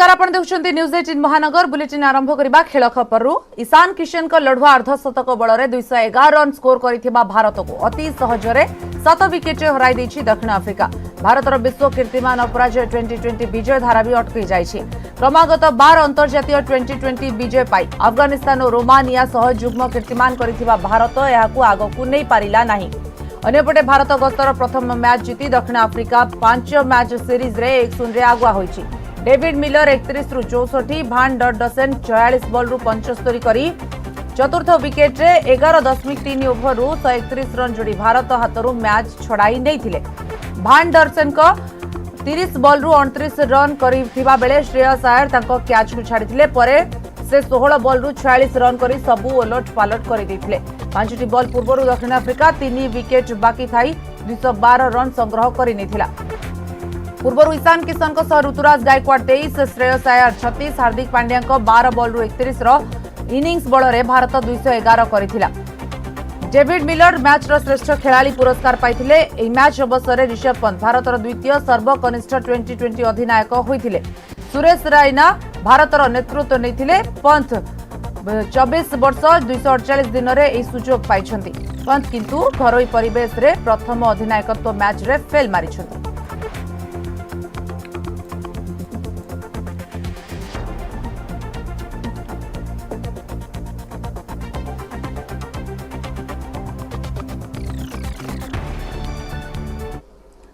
नमस्कार आपण देखुछंती न्यूज 18 महानगर बुलेटिन आरंभ करबा खेल खबरु। ईशान किशन को लढुआ अर्धशतक बल में 211 रन स्कोर करिथिबा भारत को अति सहजरे 7 विकेट हराई दैछि दक्षिण आफ्रिका। भारतर विश्व कीर्तिमान अपराजय 2020 विजय धारा भी अटकी जाइछि। क्रमागत 12 अंतर्जातीय 2020 विजय पाई अफगानिस्तान और रोमानिया सह युग्म कीर्तिमान करिथिबा भारत याकू आगकू नै पारिला नाही। अन्यपटे भारत गस्तर प्रथम मैच जीति दक्षिण आफ्रिका 5 मैच सीरीज रे 1-0 रे आगुआ होइछि। डेविड मिलर 31 रु 64, भान डडसन 44 बॉल रु 75 करी चतुर्थ विकेट रे 11.3 ओवर रु 131 रन जोड़ी भारत हाथरू मैच छड़ाई नहीं। भान डडसन को 30 बॉल रु 29 रन करिथिबा बेले श्रेयस अय्यर तांको कैच को छाड़िथिले परे से 16 बॉल रु 46 रन करी सबु ओलट पालट करि दैथिले। 5टी बॉल पूर्व दक्षिण आफ्रिका 3 विकेट बाकी थाई 212 रन संग्रह करि नैथिला। पूर्व ईशान किशन को सह ऋतुराज गायकवाड़ 23, श्रेयस अय्यर 36, हार्दिक पांड्या 12 बॉल रु 31 इनिंग्स बल में भारत 211 करिथिला। डेविड मिलर मैच रो श्रेष्ठ खिलाड़ी पुरस्कार पाइथिले। एही मैच अवसर में ऋषभ पंत भारतर द्वितीय सर्वकनिष्ठ 2020 अधिनायक होइथिले। सुरेश रैना भारतर नेतृत्व नैथिले। पंत 24 वर्ष 248 दिन रे एही सुजोग पाइछंती। पंत किंतु घरोई परिवेश रे प्रथम अधिनायकत्व मैच रे फेल मारिछंती।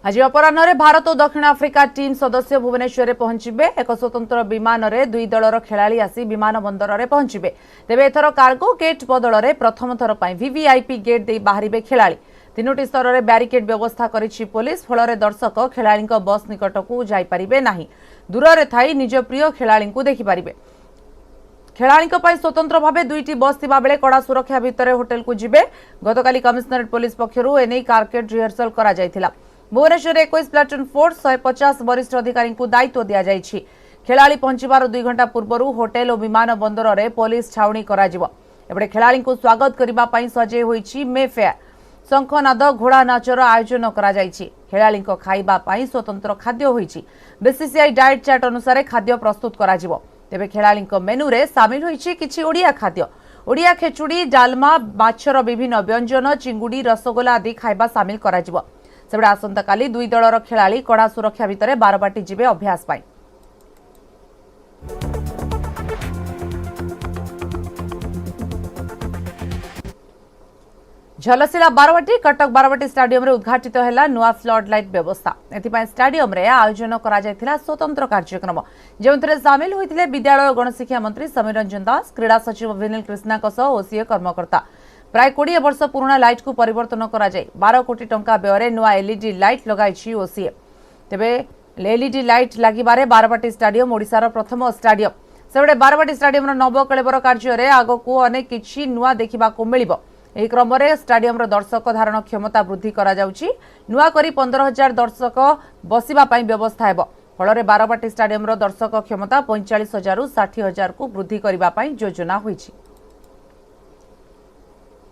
आज अपराह्न भारत और दक्षिण आफ्रिका टीम सदस्य भुवनेश्वर में पहुंचे। एक स्वतंत्र विमान में 2 दलर खेलाड़ी आसी विमान बंदर में पहुंचे। तेबे एथर कार्गो गेट बदल में प्रथम थर पर वीवीआईपी गेट दे बाहर खेलाड़ी। 3टी स्तर में ब्यारिकेड व्यवस्था करिछि पुलिस। फल दर्शक खेलाड़ी बस निकट को जापारे नहीं, दूर में थाई निज प्रिय खेलाड़ी को देखिपारे। खेलाड़ी स्वतंत्र भाव 2टी बस थिबा बेले कड़ा सुरक्षा भितर होटेल को जिबे। गतकाली कमिशनरेट पुलिस पक्षरु एने कारकेड रिहर्सल करा जायथिला। भुवनेश्वर 21 प्लाटून फोर्स 150 वरिष्ठ अधिकारी को दायित्व दिया जायछि। खेलाड़ी पहुंचबार 2 घंटा पूर्व होटेल और विमान बंदर में पुलिस छाउणी करा जिवो। एपटे खेलाड़ी को स्वागत करबा पई सजे होईछि मेफेयर। शंखनाद घोड़ा नाचर आयोजन करा जायछि। खेलाड़ी को खाइबा पई स्वतंत्र खाद्य होईछि। बीसीसीआई डाइट चार्ट अनुसार खाद्य प्रस्तुत करा जिवो। तेबे खेलाड़ी मेनू रे शामिल होईछि किछि ओडिया खाद्य। ओडिया खेचुड़ी, डालमा, माछर विभिन्न व्यंजन, चिंगुड़ी, रसगोला आदि खाइबा शामिल करा जिवो। सेबडा आसंता काली 2 दलर खेलाड़ी कड़ा सुरक्षा भितर बारबाटी जिबे अभ्यास पाई। झलसिला बारबाटी कटक बारबाटी स्टाडियम रे उद्घाटित हैला नुआ फ्लड लाइट व्यवस्था। एथिपाई स्टाडियम रे आयोजन करा जायथिला स्वतंत्र कार्यक्रम जेउंतरे शामिल होइथिले विद्यालय और गणशिक्षा मंत्री समीर रंजन दास, क्रीड़ा सचिव विनील कृष्णा ओसीए कर्मकर्ता। प्राय 20 वर्ष पुराना लाइट को परिवर्तन करा जाय 12 कोटी टंका व्यय नुआ एलईडी लाइट लगाई ओसीए। तेबे एलईडी लाइट लागिबारे बारबाटी स्टाडियम ओडिशार प्रथम स्टाडियम। सेबडे बारबाटी स्टाडियम नवकलेबर कार्य रे आगको अनेक किछि नुआ देखिबा को मिलिबो। एही क्रम रे स्टाडियम रो दर्शक धारण क्षमता वृद्धि करा जाउछि। नुआ करी 15,000 दर्शक बसिबा पई व्यवस्था हेबो। फल रे बारबाटी स्टाडियम रो दर्शक क्षमता 45,000 रु 60,000 को वृद्धि करबा पई योजना होइछि।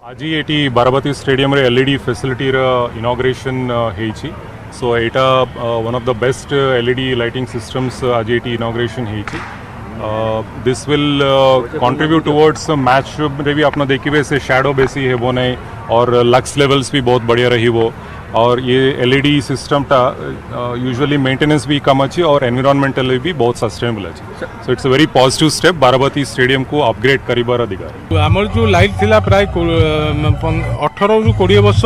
आज ये बाराबाती स्टेडियम रे एलईडी फैसिलिटी इनॉग्रेशन हेची। सो एटा one of the best LED lighting systems आज ये इनॉग्रेशन हेची। This will contribute towards match रे भी आपने देखिए से शैडो बेसी है वो नहीं और लक्स लेवल्स भी बहुत बढ़िया रही वो। और ये एलईडी सिस्टम टा यूजुअली मेंटेनेंस भी कम अच्छी और एनवायरमेंटली भी बहुत सस्टेनेबल अच्छी। So it's a very positive step Barabati stadium को अपग्रेड करिबार अधिकार। आमर जो लाइट थिला प्राय 18 रु 20 वर्ष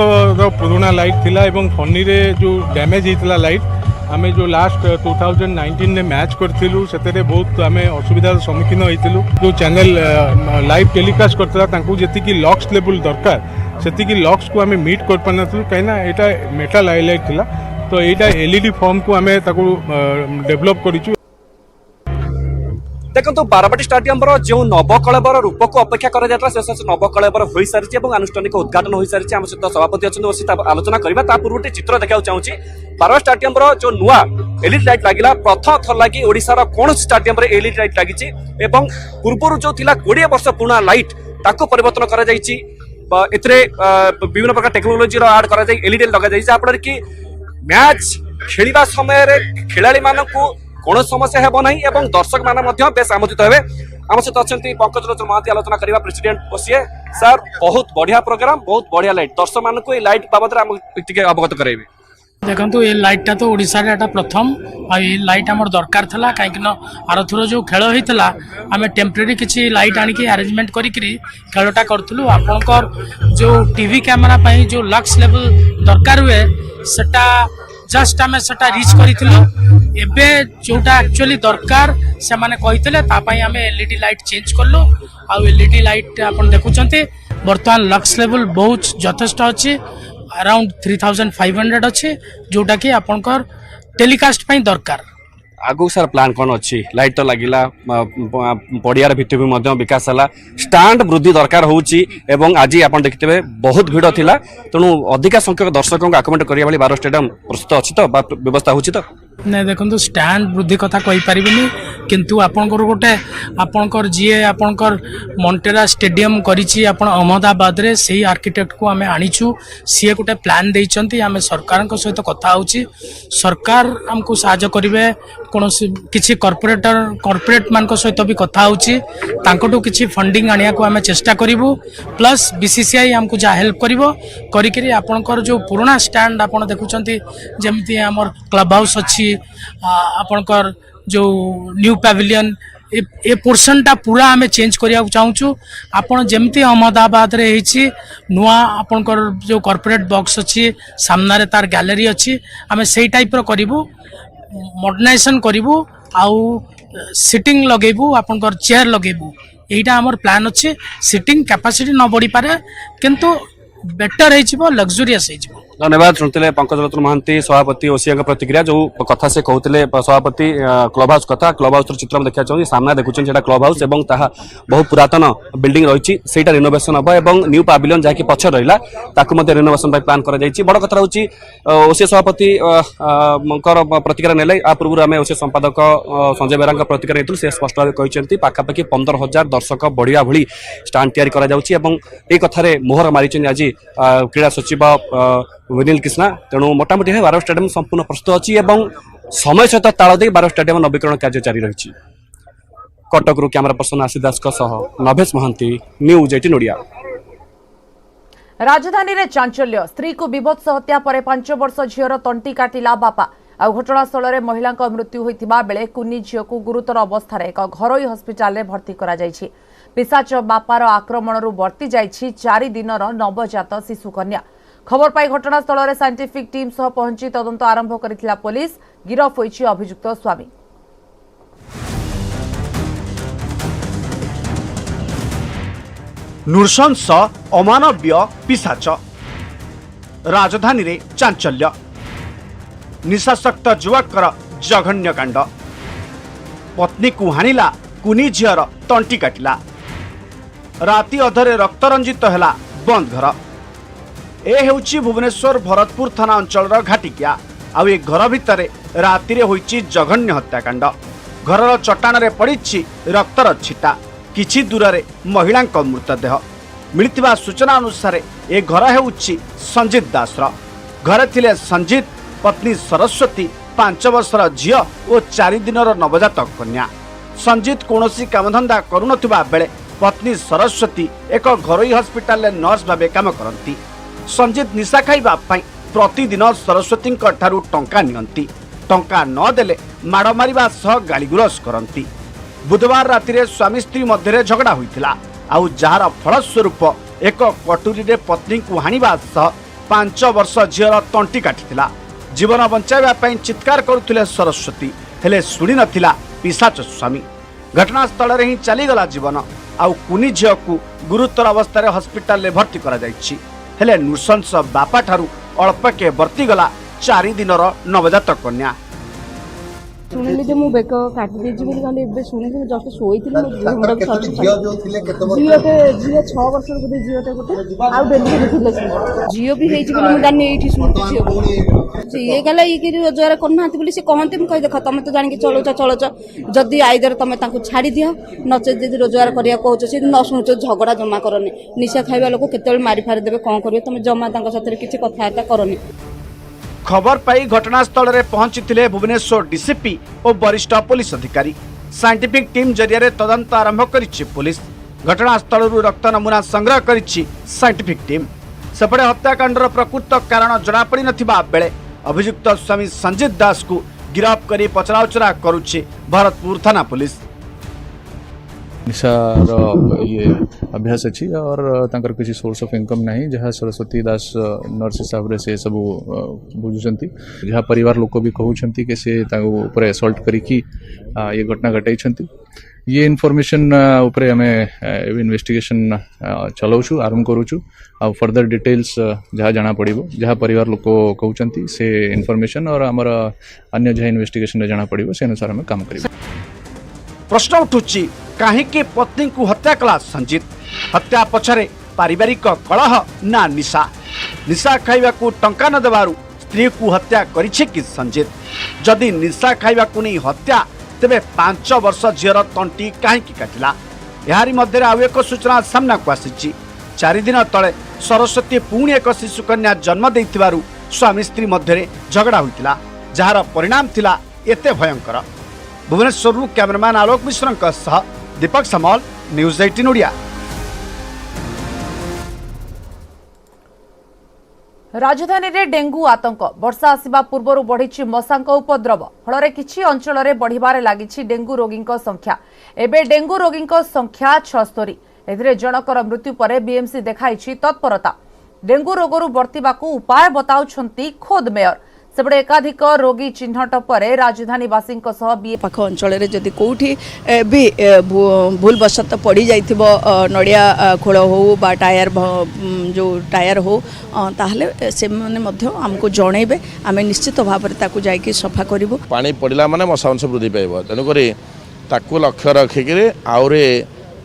पुराना लाइट थिला एवं फनी रे जो डैमेज होता लाइट आमे जो लास्ट 2019 ने मैच करथिलु सेतेरे बहुत आमे असुविधार सम्मुखीन होइतिलु। जो चैनल लाइव टेलीकास्ट करथला तांकू जेतिकी लक्स लेवल दरकार सेतिकी लक्स को आमे मीट कर पानथलु काइना एटा मेटल हाइलाइट थिला। तो एटा एलईडी फॉर्म को आमे ताकू डेवलप करिचु। देखो बारबाटी स्टाडियम जो नवकलेबर रूप को अपेक्षा कर नवकलेबर हो सारी और आनुष्ठानिक उद्घाटन हो सारी। आम सहित सभापति अच्छे आलोचना करवा पूर्व चित्र देखा चाहिए। बारबाटी स्टाडियम जो नुआ एलईडी लाइट लगिला प्रथम थर लगी ओडिशार कौन स्टाडियम एलईडी लाइट लगी। पूर्व जो 20 वर्ष पुराना लाइट ताको परिवर्तन कर विभिन्न प्रकार टेक्नोलोजी आड कर एलईडी लगा जहाँफल कि मैच खेलवा समय खिलाड़ी मानू कौन समस्या हेब नहीं एवं दर्शक मान बेस आमोदित हे आम सहित अच्छा पंकज लोचन महांती आलोचना करवा प्रेसिडेंट ओसीए सर बहुत बढ़िया प्रोग्राम बहुत बढ़िया लाइट दर्शक मान को लाइट बाबद अवगत कराइबे देखो ये लाइटा तो ओडिशा रे एटा प्रथम आ ये लाइट हमर दरकार थला काहे न आर थरो जो खेल होइतला हमें टेम्परेरी किछि लाइट आनी के अरेंजमेंट करी खेलटा करथलु आपनकर जो टीवी कैमरा पई जो लक्स लेवल दरकार हुए सेटा जस्ट हमें सेटा रीच करिथिलु एबे जोटा एक्चुअली दरकार से माने कहितले ता पई हमें एलईडी लाइट चेंज करलो आ एलईडी लाइट आपन देखुचंती वर्तमान लक्स लेवल बहुत यथेष्ट अछि अराउंड 3500 अच्छे जोटा कि आपनकर टेलीकास्ट पई दरकार आगु सर प्लान कौन अच्छी लाइट तो लगिला पड़ियार भित्ति विकास है स्टांड वृद्धि दरकार होची एवं आज आप देखते बहुत भिड़ थिला तेणु अधिका संख्यक दर्शकों को आकमेंट करिया वाली 12 स्टेडियम प्रस्तुत अच्छी तो व्यवस्था होची तो नहीं देखो स्टैंड वृद्धि कथा कहि परिबिनी किंतु आपनकर गोटे आपनकर जीए आपनकर मंटेरा स्टेडियम करिछि आपन अहमदाबाद रे सेही आर्किटेक्ट को हमें आनिछु सी गोटे प्लान देइचंती हमें सरकार को सहित कथा होची सरकार हमको सहायता करिवे कौन किसी कॉर्पोरेट मान सहित भी कथा होची तांकोटू किसी फंडिंग आनिया को आमे चेष्टा करिवु प्लस बीसीसीआई हमको जा हेल्प करिवो करिकरी आपनकर जो पुराना स्टैंड आपन देखुचंती जेमती हमर क्लब हाउस अच्छी आपनकर जो न्यू पैविलियन ए पोर्शन टा पूरा हमें चेंज करिया चाहूँ आपन जेमती अहमदाबाद रे हेछि नुआ आपनकर जो कॉर्पोरेट बॉक्स अच्छी सामना रे तार गैलरी अच्छी हमें सेही टाइप रो करिवु मॉडर्नाइजेशन करिवु आउ सिटिंग लगेबू आपनकर चेयर लगेबू एटा हमर प्लान अच्छे सिटिंग कैपेसिटी न बढ़ी पारे किंतु बेटर है लग्जरियस है धन्यवाद शुणुते पंकज लोचन महांती सभापति ओसिया प्रतिक्रिया जो कथा से कहते सभापति क्लब हाउस कथा क्लब हाउस चित्र देखा चाहिए सामना देखुं क्लब हाउस और बहुत पुरातन बिल्डिंग रही से रिनोवेशन हम और न्यू पाविलियन जहाँकि पक्ष रहा रिनोवेशन प्लान कर बड़ कथा रोचे ओसिया सभापति प्रतिक्रिया नेले आ पूर्व आम ओसिया संपादक संजय बेरा प्रतिक्रिया नहीं से स्पष्ट भाव कहते पाखापाखि 15,000 दर्शक बढ़िया भली स्टांड तैयारी कथार मोहर मारी आज क्रीड़ा सचिव विनील कृष्णा तेणु मोटामोटी 12 स्टेडियम संपूर्ण प्रस्तुत अच्छी समय सहित ताल दे 12 स्टेडियम नवीकरण कार्य जारी रही कटक रु कैमरा पर्सन आशीष दास नभेश महांती न्यूज 18 ओडिया राजधानी रे चांचल्य स्त्री को विभत्स हत्या पर 5 वर्ष झीर तंटी काटिला बापा आ घटनास्थल में महिला मृत्यु होइतिबा बेले कुनी झील को गुरुतर अवस्था एक घरोई हस्पिटाल में भर्ती करा जायछि पिशाच बापार आक्रमण वर्ती जायछि 4 दिनर नवजात शिशु कन्या खबर पाई घटनास्थल में साइंटिफिक टीम सह पहुंची तदंत आरंभ करिथिला पुलिस गिरफ होइछि अभियुक्त स्वामी नृशंस अमानवीय पिशाच राजधानी रे चांचल्य निशासक्त युवकर जघन्य कांड पत्नी को हानिला कुनी झीर तंटी काटिला राति अधरे रक्तरंजित हैला बंद घर ए हेउची भुवनेश्वर भरतपुर थाना अंचल घाटिकिया आउ ए घर भितर राति रे होईची जघन्य हत्याकांड घरर चट्टाण रे पड़िछि रक्तर छिटा किछि दूर रे महिला मृतदेह मिलिथिबा सूचना अनुसार ए घर हेउछि संजीत दासर घरे थिले संजीत पत्नी सरस्वती 5 वर्षर झियो और 4 दिनर नवजात कन्या संजीत कौनसी कामधंदा करुनथिबा बेले पत्नी सरस्वती एक घरोई हस्पिटाल नर्स भावे काम करती संजीत निशा खाइबा पई प्रतिदिन सरस्वती ठारू टंका नियंती टंका न देले माड़ मारिबा सह गालीगुलस करती बुधवार राति स्वामी स्त्री मध्य झगड़ा होइतिला आउ जार फलस्वरूप एक कटुरी रे पत्नी को हानिबा सह 5 वर्ष झीर तंटी काटिथिला जीवन बंचाइबा पई चित्कार करुथिले सरस्वती हेले सुनी नथिला पिशाच स्वामी घटनास्थल रे ही चलीगला जीवन आउ कुनी झील को गुरुतर अवस्था रे हस्पिटाल रे भर्ती करा जायछि हेले नृशंस बापा ठारू अल्पके वर्तीगला 4 दिनर नवजात कन्या शुणिली जो मुझे बेक काटी देजी बोली कहले एबे शुणी जस्ट शोईथिली मो मुंड झियो जो थिले केते वर्ष झियो 6 वर्ष बोली झियोटे गोटे आउ डेली थिले झियो भी हेजी बोली मु जानि एठी शुणती झियो ये गला ये कि रोजगार करनाती बोली से कहंते मु कहि देख तमे तो जानि कि चलोच जदी आइदर तमे ताको छाडी दियो नचे जदी रोजगार करिया कहउछ से न सुनछ झगड़ा जमा करनी निशा खाइबा लोक केतेल मारी फारी देबे कोन करबे तमे जमा तांका साथे किछि कथार्ता करनी खबर पाई घटनास्थल में पहुंची भुवनेश्वर डीसीपी और वरिष्ठ पुलिस अधिकारी। साइंटिफिक टीम जरिया तदंत आरंभ करिछि पुलिस। घटनास्थल रक्त नमूना संग्रह करिछि साइंटिफिक टीम। सेपटे हत्याकांडर प्रकृत कारण जनापड़ी नथिबा बेले अभियुक्त स्वामी संजीत दास को गिरफ्त करी पचराउचरा करुछि भरतपुर थाना पुलिस। निशार ये अभ्यास अच्छी और तांकर किसी सोर्स ऑफ इनकम नहीं जहाँ सरस्वती दास नर्स हिसाब से सब बुझुंट जहाँ परिवार लोक भी कहते कि से ऊपर असल्ट करिकी ये घटना घटाई। ये इनफॉरमेशन उपरे हमें इन्वेस्टिगेशन चलाऊँ आरंभ करूँ आ फर्दर डिटेल्स जहाँ जाना पड़ो जहाँ परिवार लोक कहते से इनफॉरमेशन और आमर अन्य जहाँ इन्वेस्टिगेशन जाना पड़ो से अनुसार हमें काम करें। प्रश्न उठुची काहेकि पत्नी को हत्या कला संजीत। हत्या पछरे पारिवारिक कलह ना निशा। निशा खाइबा को टंका न देबारु स्त्री को हत्या करिछि कि संजीत। जदि निशा खाइबा को नहीं हत्या तेबे 5 वर्ष झीर तंटी काहेकि काटिला। यारी मध्य आउ एक सूचना सामना को आसी। 4 दिन तले सरस्वती पुणी एक शिशु कन्या जन्म देइथिबारु स्वामी स्त्री मध्य झगड़ा होइतिला जार परिणाम थिला एते भयंकर। भुवनेश्वर कैमरामैन आलोक मिश्र सह दीपक समल न्यूज 18 ओडिया। राजधानी रे डेंगू आतंक। वर्षा आसिबा पूर्वरु बढ़िछि मशांक उपद्रव। फଳରେ କିଛି ଅଞ୍ଚଳରେ ବଢିବାରେ ଲାଗିଛି डेंगू रोगीଙ୍କ संख्या। एबे डेंगू रोगीଙ୍କ संख्या 76। एथिरे जनकर मृत्यु परे बीएमसी देखाइछि तत्परता। डेंगू रोगरु वर्तिबाकू उपाय बताउछंती खोद मेयर। सेपटे एकाधिक रोगी चिन्हट परे राजधानीवासी पाख अंचल जदि कौटी भी भूलवशत पड़ जाइथिबो नड़िया खोल हो बा टायर जो टायर हो ताहले से माने मध्य हमको जणैबे आमे निश्चित भाव में ताकू जाइके सफा करिवो। पानी पड़िला माने मशा वंश वृद्धि पाइबो तेनु करी ताकू लक्ष्य रखिकरी आउरे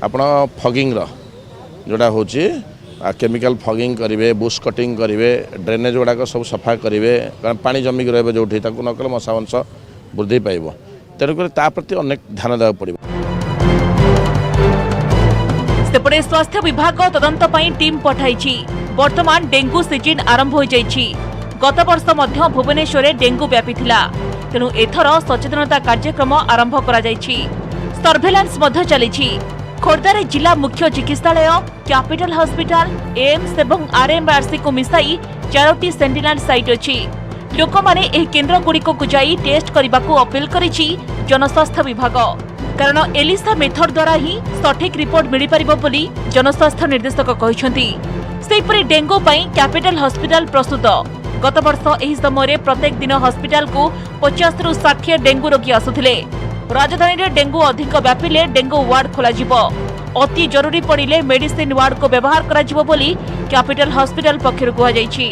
आपण फगिंग रो जोड़ा होची केमिकल फगिंग करेंगे बुश कटिंग करेंगे ड्रेनेज गुड़ाक सब सफा करेंगे कारण पानी जमिक रही जो नकले मशा वंश वृद्धि पाइब तेणुक प्रति अनेक ध्यान देवा पड़ो। सेपटे स्वास्थ्य विभाग तदंत टीम पठाई। वर्तमान डेंगू सीजन आरंभ हो जाइछि। गत वर्ष मध्य भुवनेश्वर में डेंगू व्यापी तेणु एथर सचेतनता कार्यक्रम आरंभ करा जाइछि। सर्वेलांस मध्य चलिछि। खोर्धारे जिला मुख्य चिकित्सालय कैपिटल हॉस्पिटल एम्स एवं आरएमआरसी को मिसाई 4टी सेंटिनल साइट अछि। लोक माने एही केन्द्र गुड़िको को जाई टेस्ट करबाकू अपील करिछि जनस्वास्थ्य विभाग कारण एलिसा मेथड द्वारा ही सठिक रिपोर्ट मिली परिबो बोली जनस्वास्थ्य निर्देशक कहिसंती। सेहिपरि डेंगू पई कैपिटल हॉस्पिटल प्रस्तुत। गत वर्ष एही समय प्रत्येक दिन हॉस्पिटल को 50 रु 60 डेंगू रोगी आसुथिले। राजधानी रे डेंगू अधिक व्यापिले डेंगू वार्ड खोला जिवो। अति जरूरी पड़िले मेडिसिन वार्ड को व्यवहार करा जिवो बोली कैपिटल हॉस्पिटल पक्षरु कहा जायछि।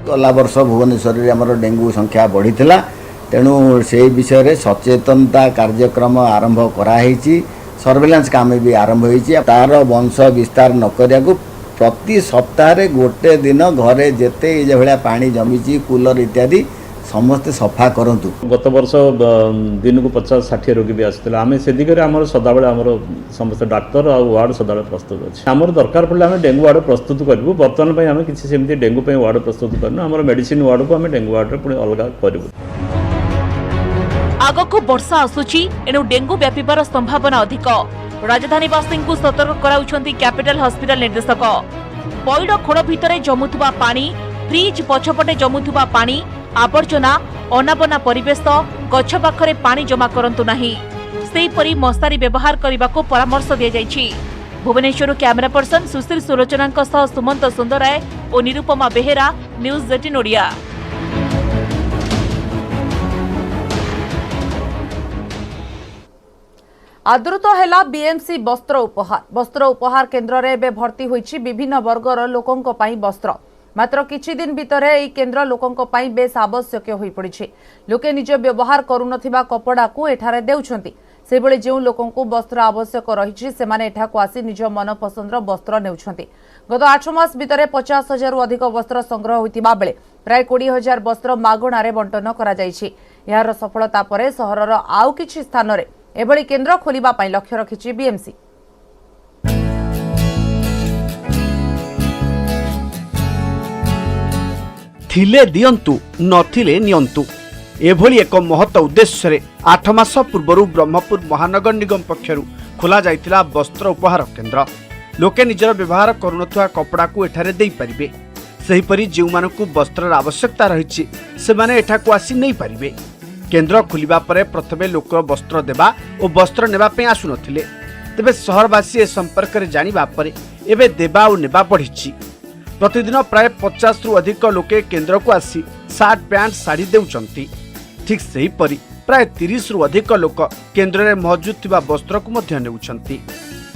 गला वर्ष भुवनेश्वर रे हमर डेंगू संख्या बढ़ी थिला तेणु से विषय रे सचेतनता कार्यक्रम आरंभ करा हेछि। सर्वेलेंस काम भी आरंभ होइछि। तार वंश विस्तार न करिया को प्रति सप्ताह रे गोटे दिन घरे जेते जे भलिया पानी जमिछि कूलर इत्यादि समस्ते सफा करंतु। गत वर्ष दिन को 50-60 रोगी भी आसुला आम से दिगरे आम सदाबे आम समस्त डाक्तर और वार्ड सदाबे प्रस्तुत अच्छे। आम दरकार पड़े आम डेंगू वार्ड प्रस्तुत करूँ। बर्तमान आम किसी सेमती डेंगू वार्ड प्रस्तुत करूँ। आम मेडिसिन वार्ड को आम डेंगू वार्ड पुणी अलग करूँ। आगकू वर्षा आसुची एणु डेंगू व्यापिबार संभावना अधिक। राजधानीवासी को सतर्क कराउछंती कैपिटल हॉस्पिटल निर्देशक। पैड खोल भितरे जमुथुबा पानी फ्रिज पछपटे जमुथुबा पानी आवर्जना अनाबना परिवेश गछ पाखरे पानी जमा करंतु नाही। सेहीपरि मशारी व्यवहार करबाको परामर्श दिया जायछि। भुवनेश्वर कैमरा पर्सन सुशील सुलोचना सह सुमंत सुंदराय और निरुपमा बेहेरा न्यूज 18 ओडिया। आदृत है बीएमसी वस्त्र उपहार केन्द्र रे एबे भर्ती होइछि विभिन्न वर्गर लोकंक पई वस्त्र। मात्र किछि दिन भितर एई केन्द्र लोकंक पई बेस आवश्यक होई पड़िछि। लोके निज व्यवहार करुनथिबा कपड़ा को एठारे देउछंती। सेबळे जेउ लोकंकु वस्त्र आवश्यक रहिछि सेमाने एठाकु आसी निज मन पसंदर वस्त्र नेउछंती। गत 8 मास भितर 50,000 रु अधिक वस्त्र संग्रह होइतिबा बेले प्राय 20,000 वस्त्र मागणारे बंटन करा जायछि। यार सफलता परे सहरर आउ किछि स्थान रे एभଳି केन्द्र खोलिबा पई लक्ष्य रखिछि बीएमसी। थिले दियंतु नथिले नियंतु एभली एक महत उद्देश्य 8 मास पूर्व ब्रह्मपुर महानगर निगम पक्षर खोला जाइतिला वस्त्र उपहार केन्द्र लोके निजर व्यवहार करुनथुवा कपड़ा को एठारे देई परिबे सेहिपरि जेउमानकु वस्त्रर आवश्यकता रहिछि सेमाने एठाकु आसी नै परिबे। केन्द्र खोलिबा परे प्रथमे लोक वस्त्र देबा और वस्त्र नेबा पे आसुनथिले तेबे सहरवासी ए संपर्क रे जानिबा परे एबे देबा और नेबा बढ़िछि। प्रतिदिन प्राय 50 रु अधिक लोके केन्द्र को आसी सार्ट पैंट साड़ी देउचंती। ठीक सेहिपरि प्राय 30 रु अधिक लोक केन्द्र रे मौजूद थिबा वस्त्र को मध्य नेउचंती।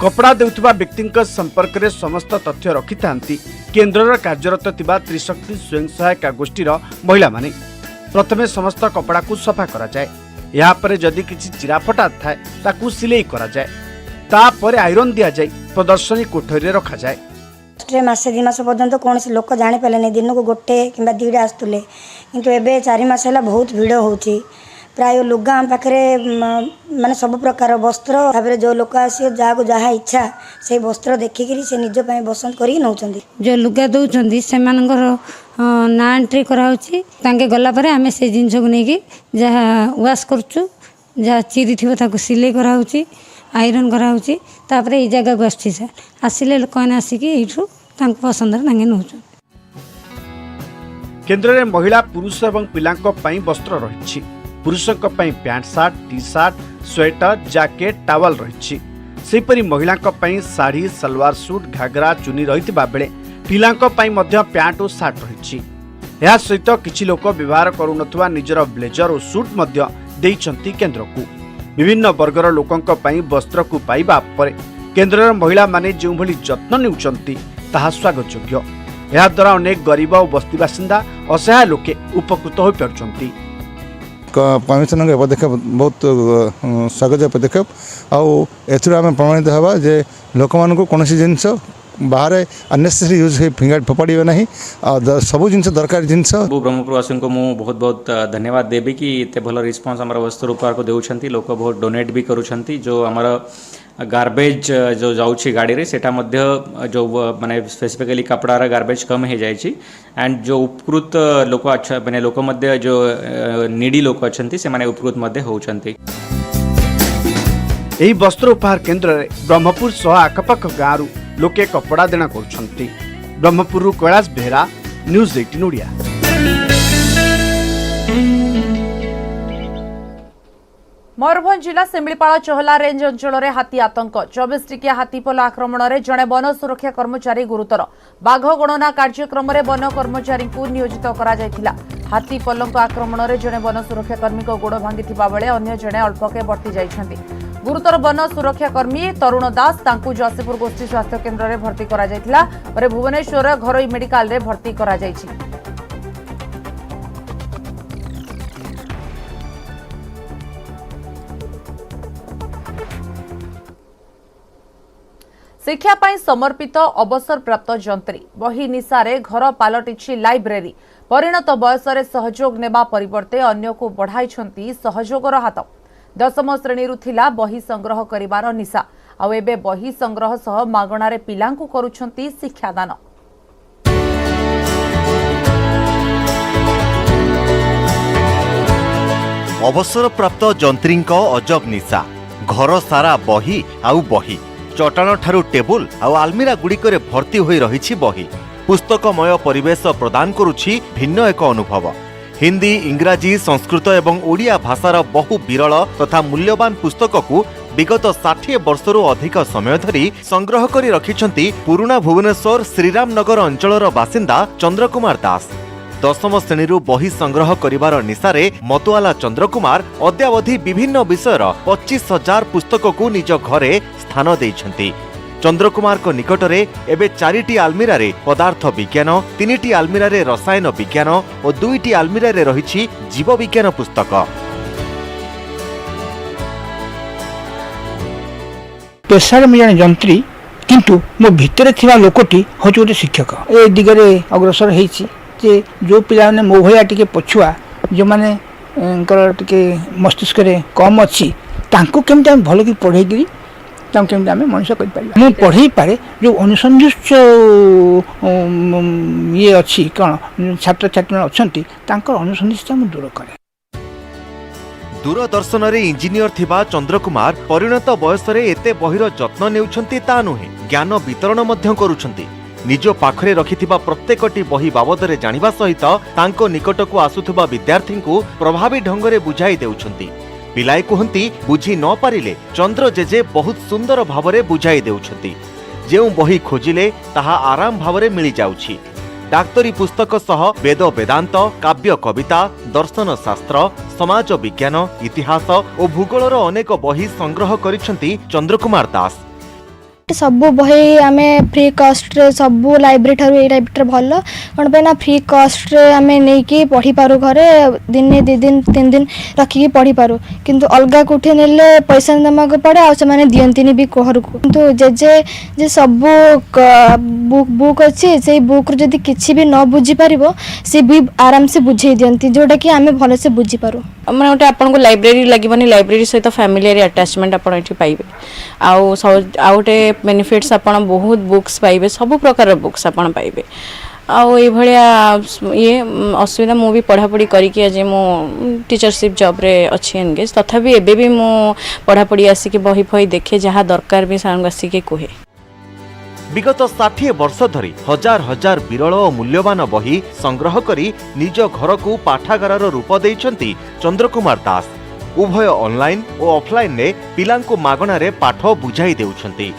कपड़ा देउथबा व्यक्तिंक संपर्क रे समस्त तथ्य रखिथांती केन्द्रर कार्यरत थिबा त्रिशक्ति स्वयं सहायता गोष्ठीर महिला माने। प्रथमे समस्त कपड़ा को सफा करा जाए, या परे जदि किछि चिराफटा थाए ताकू सिलाई करा जाए, तापरे आयरन दिया जाए प्रदर्शनी कोठरी रे रखा जाए। मासे 2 मास पर्यंत कौन लोक जानी पारे दिन को गोटे कि 2टा आसुले किंतु एबे 4 मास है बहुत भिड़ होची। प्राय लुगा पाखे माने सब प्रकार वस्त्र भाव जो लोक आसी जहाँ जहाँ इच्छा से वस्त्र देखिकी से निज पसंद कर नौकरी जो लुगा दौरान से ना एंट्री कराऊँगी गलापर आम से जिनस को लेकिन जहाँ वाश करुँ जहाँ चिरी थी सिलाई कराऊँगी आयरन कराऊँगी तापर ये जगह को आसी सर आसिले लोक मैंने आसिक यू पसंद नौ केन्द्र में महिला पुरुष और पिलांक पई वस्त्र रही पुरुषों pant shirt T shirt sweater jacket towel रही सेपरी महिलांक पई साड़ी सलवार सूट घाघरा चुनी रही बेले पिलांक पई मध्य पैंट और सार्ट रही। यह सहित किछि लोक व्यवहार करुनथुवा निजर ब्लेजर और सूट मध्य देइछंती केन्द्र को। विभिन्न वर्गर लोकंक पई वस्त्र को पाइबा परे केन्द्रर महिला माने जो भली जत्न नेउछंती ताहा स्वागत योग्य। यह द्वारा अनेक गरीब और बस्ती बासिंदा असहाय लोके उपकृत हो पारुछंती। कमिशनर के पदक्षेप बहुत स्वागत पदक्षेप आम प्रमाणित हवा जे लोक मान कौन जिनस बाहर अननेसेसरी यूज फिंगर फोपाड़े ना सब जिन दरकार जिन ब्रह्मपुरवासी को मुझे बहुत बहुत धन्यवाद देवी कि एत भल रिस्पांस आम वस्त्र उपहार को देउछंती लोक बहुत डोनेट भी करुछंती जो आमर गार्बेज जो जाऊँगी गाड़ी रे सेटा मध्य जो माने स्पेसिफिकली कपड़ा गार्बेज कम हो जाए एंड जो उपकृत लोक अच्छा माने लोक मध्य जो नीडी लोक अच्छे से माने उपकृत मध्य होउछंती। एही वस्त्र उपहार केन्द्र रे ब्रह्मपुर सह आखपाख गाँव लोके कपड़ा देना करुछंती। ब्रह्मपुर कैलाश बेहरा न्यूज 18 ओडिया। मयूरभंज जिला सिमिलीपाल चहला रेंज अंचल में हाथी आतंक 24 टिकिया हाथीपल आक्रमण में जड़े वन सुरक्षा कर्मचारी गुरुतर बाघ गणना कार्यक्रम में वन कर्मचारी को नियोजित करा हाथीपल आक्रमण में जड़े वन सुरक्षा कर्मी गोड़ भांगी बेले अन्य जड़े अल्पके बर्ती जाइछन्ति। गुरुतर वन सुरक्षा कर्मी तरुण दास तांकु जसीपुर गोष्ठी स्वास्थ्य केन्द्र में भर्ती करा जायतिला परे भुवनेश्वर घरोई मेडिकल रे भर्ती करा जायछि। शिक्षा पाई समर्पित अवसर प्राप्त जंत्री बही निशारे घर पालटिछि लाइब्रेरी परिणत बयस सहयोग नेबा परिवर्ते अन्य को बढ़ाई सहयोगर हाथ। 10म श्रेणी थिला बही संग्रह करिवार निशा आउ एबे बही संग्रह सह मागणारे पिलांकु करूछंती शिक्षादान। अवसर प्राप्त जंत्रींक अजब निशा घर सारा बही आउ बही चटाण ठारू टेबुल आउ आलमीरा गुड़िकरे भर्ती होई रहिछि बही पुस्तकमय परिवेश प्रदान करुछि भिन्न एक अनुभव। हिंदी इंग्राजी संस्कृत एवं ओडिया भाषार बहु विरल तथा मूल्यवान पुस्तक को विगत 60 वर्षरू अधिक समय धरी संग्रह करी रखिछंती पुराना भुवनेश्वर श्रीरामनगर अंचलर बासिंदा चंद्रकुमार दास। 10ମ श्रेणीरू बही संग्रह करिवार निशारे मतुआला चंद्रकुमार अद्यावधि विभिन्न विषयर 25,000 पुस्तक को निज घरे स्थान देइछंती। चंद्रकुमार को निकटरे एबे 4टी आलमीरा रे पदार्थ विज्ञान 3टी आलमीरा रे रसायन विज्ञान और 2टी आलमीरा रे रहिछि जीव विज्ञान पुस्तक। पेशार में जन जंत्री किंतु मो भितर थिबा लोकटी होच गोटे शिक्षक ए दिगरे अग्रसर हेछि जे जो पिला ने मो भया टिके पछुआ जो माने टिके मस्तिष्क रे कम अछि तांको केमते भलो की पढाई करी ତାଙ୍କୁ କେମିତି ଆମେ ମଣିଷ କରିପାରିବା। ମୁଁ ପଢ଼େଇ ପାରେ ଯେଉଁ ଅନୁସନ୍ଧିତ୍ସ ଇଏ ଅଛି କ'ଣ ଛାତ୍ରଛାତ୍ରୀମାନେ ଅଛନ୍ତି ତାଙ୍କର ଅନୁସନ୍ଧିତ୍ସତା ମୁଁ ଦୂର କରେ। ଦୂରଦର୍ଶନରେ ଇଞ୍ଜିନିୟର ଥିବା ଚନ୍ଦ୍ରକୁମାର ପରିଣତ ବୟସରେ ଏତେ ବହିର ଯତ୍ନ ନେଉଛନ୍ତି ତା ନୁହେଁ, ଜ୍ଞାନ ବିତରଣ ମଧ୍ୟ କରୁଛନ୍ତି। ନିଜ ପାଖରେ ରଖିଥିବା ପ୍ରତ୍ୟେକଟି ବହି ବାବଦରେ ଜାଣିବା ସହିତ ତାଙ୍କ ନିକଟକୁ ଆସୁଥିବା ବିଦ୍ୟାର୍ଥୀଙ୍କୁ ପ୍ରଭାବୀ ଢଙ୍ଗରେ ବୁଝାଇ ଦେଉଛନ୍ତି। ପିଲାଏ କୁହନ୍ତି ବୁଝି ନ ପାରିଲେ ଚନ୍ଦ୍ର ଜେଜେ ବହୁତ ସୁନ୍ଦର ଭାବରେ ବୁଝାଇ ଦେଉଛନ୍ତି। ଯେଉଁ ବହି ଖୋଜିଲେ ତାହା ଆରାମ ଭାବରେ ମିଳିଯାଉଛି। ଡାକ୍ତରୀ ପୁସ୍ତକ ସହ ବେଦ ବେଦାନ୍ତ, କାବ୍ୟ କବିତା, ଦର୍ଶନ ଶାସ୍ତ୍ର, ସମାଜ ବିଜ୍ଞାନ, ଇତିହାସ ଓ ଭୂଗୋଳର ଅନେକ ବହି ସଂଗ୍ରହ କରିଛନ୍ତି ଚନ୍ଦ୍ରକୁମାର ଦାସ। ସବୁ ବହି ଆମେ फ्री कॉस्ट रे सब लाइब्रेरी ठारू ए लाइब्रेरी भल कौन पे ना फ्री कॉस्ट रे आमे नहीं पढ़ी पारू घरे दिन 2 दिन 3 दिन रखिकी पढ़ी पारू किंतु अलगा कोठे नेले पैसा देमा को पड़े आ से माने दियंतिनी भी घर को किंतु जे सब बुक अच्छी से बुक रे जदी किछि भी न बुझी पारिबो से भी आराम से बुझे दियंती जोटा कि आमे भले से बुझी पारू माने ओटे आपन को लाइब्रेरी लागबनी लाइब्रेरी सहित फैमिलियर अटैचमेंट आपन एठी पाइबे आउटे बेनिफिट्स आपन बहुत बुक्स पाइबे सब प्रकार बुक्स आपन पाइबे आउ ए भलिया ये असुविधा मु भी पढ़ा पढ़ी करिकि आज मु टीचरशिप जॉब रे अछि एंगेज तथापि एबे भी मु पढ़ा पढ़ी आसी के बही फही देखे जहा दरकार भी सांग आसी के कोहे। विगत 60 वर्ष धरी हजार हजार विरल और मूल्यवान बही संग्रह करी निज घर को पाठागार रूप देइछंती चंद्रकुमार दास। उभय ऑनलाइन और ऑफलाइन ने पिलांको मागणा रे पाठ बुझाई देउछंती।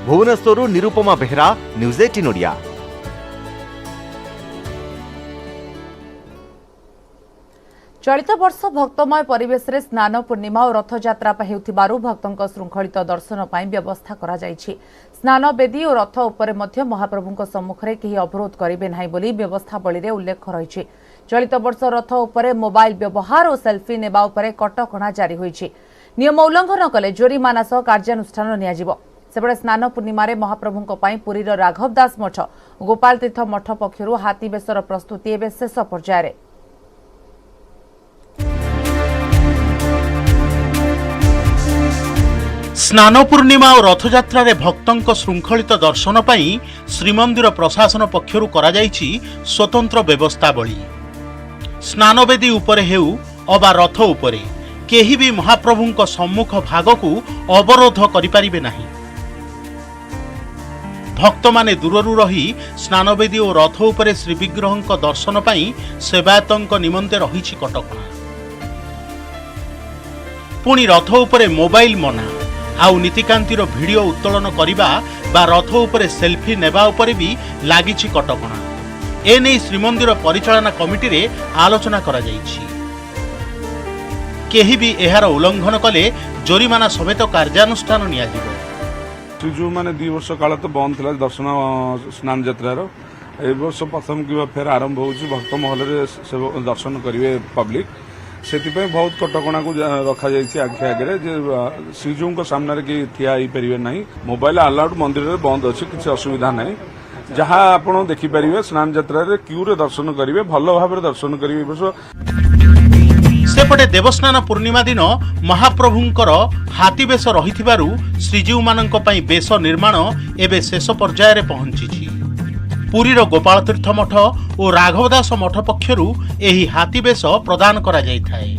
भुवनेश्वरु निरुपमा बेहरा, न्यूज 18 ओडिया। चलित वर्ष भक्तमय परिवेश रे स्नान पूर्णिमा और रथयात्रा हेउथिबारु भक्तंक श्रृंखलित दर्शन पाई व्यवस्था करा जायछि। स्नान बेदी और रथ उपरे मध्य महाप्रभुंक सम्मुख रे केही अवरोध करिवे नाही बोली व्यवस्थावली रे उल्लेख रहिछि। चलित वर्ष रथ उपरे मोबाइल व्यवहार और सेल्फी नेबा उपरे कटकणा जारी होइछि। नियम उल्लंघन कले जोरिमाना सह कार्यानुष्ठान नियाजिबो। सेबडे स्नान पूर्णिमा रे महाप्रभुंक पाई पुरीर राघव दास मठ गोपाल तीर्थ मठ पक्षरु हाथी बेसर प्रस्तुति एबे शेष पर्याय रे। स्नान पूर्णिमा और रथयात्रा रे भक्तंक श्रृंखलित दर्शन पाई श्रीमंदिर प्रशासन पक्षरु करा जायछि स्वतंत्र व्यवस्थावली। स्नानवेदी उपरे हेउ अबा रथ उपरे केही भी महाप्रभुंक सम्मुख भाग को अवरोध करि परिबे नाही। भक्त माने दूररु रही स्नानवेदी और रथ उपरे श्री विग्रहंक दर्शन पाई सेवायतंक निमंते रहिछि कटकणा। पुणी रथ उपरे मोबाइल मना आउ नीतिकांतिर भिडियो उत्तोलन करिबा बा रथ उपरे सेल्फी नेबा उपरे भी लागिछि कटकणा। एने श्रीमंदिर परिचालना कमिटी रे आलोचना करा जाइछि। केही भी एहार उल्लंघन कले जोरिमाना समेत कार्यानुष्ठान नियाजिबो। श्रीजू माने 2 वर्ष काल तो बंद थिला दर्शन स्नान यात्रार ए वर्ष प्रथम की फेर आरंभ होउछि। भक्त महल रे दर्शन करिवे पब्लिक सेतिपे बहुत कटकणा को रखा जाइछि आखि आगे जे श्रीजू को सामने कि ठिया ही परिवे नहीं। मोबाइल अलाउड मंदिर रे बंद अछि किछि असुविधा नहीं। जहाँ आपण देखि परिवे स्नान यात्रा रे क्यू रे दर्शन करिवे भलो भाबरे दर्शन करिवे। वर्ष सेपटे देवस्नान पूर्णिमा दिन महाप्रभुंकर हाथी बेश रहिथिबारु श्रीजीव मानक पई बेश निर्माण एबे शेष पर्याय रे पहुंचीछि। पुरीर गोपाल तीर्थ मठ और राघवदास मठ पक्षरु एही हाथी बेश प्रदान करा जाइथाय।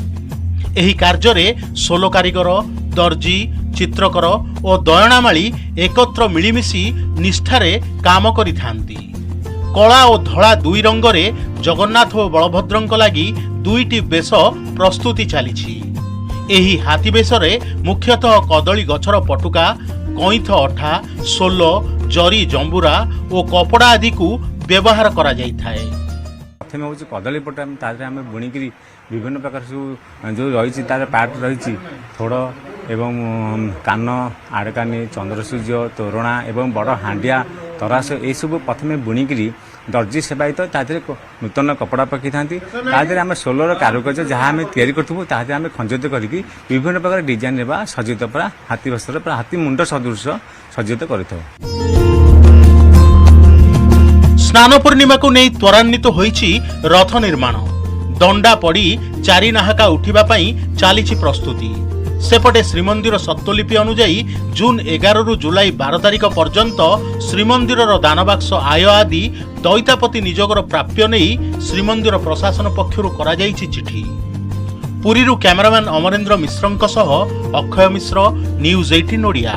एही कार्य रे सोलो कारीगर, दर्जी, चित्रकर और दयणामाली एकत्र मिलिमिशि निष्ठारे काम करिथांती। कला और धड़ा दुई रंगरे जगन्नाथ और बलभद्रंक लागि दुईटी बेश प्रस्तुति चलीछि। एही हाथी बेशरे मुख्यतः कदली गछर पटुका, कईथ अठा, सोलो, जरी जंबुरा और कपड़ा आदि को व्यवहार करा जाइथाय। प्रथम हूँ कदली पटा आम बुणिकी विभिन्न प्रकार जो रही तार पार्ट रही थोड़ एवं कान, आड़कानी, चंद्रसूर्य, तोरणा एवं बड़ हांडिया, तरास ये सब प्रथम बुणिकी दर्जी सेवायित तादे नूतन कपड़ा पकई था तादे आम सोलर कारुकार्य जहाँ आम तैयारी करूँ तादे आम खंजित करके विभिन्न प्रकार डिजाइन रे सज्जित पूरा हाथी बस्तर पूरा हाथी मुंड सदृश सज्जित करथौ। स्नान पूर्णिमा को नहीं त्वरान्वित होइछि रथ निर्माण। दंडा पड़ी चारि नाहका उठिबा पई चालिछि प्रस्तुति। सेपटे श्रीमंदिर सत्वलिपि अनुजाई जून 11 रु जुलाई 12 तारिख पर्यंत श्रीमंदिर दानबाक्स आय आदि दैतापति निजोगर प्राप्य नहीं श्रीमंदिर प्रशासन पक्षरु करा जाइछि चिठी। पुरीरु कैमरामैन अमरेंद्र मिश्रंक सह अक्षय मिश्र, न्यूज 18 ओडिया।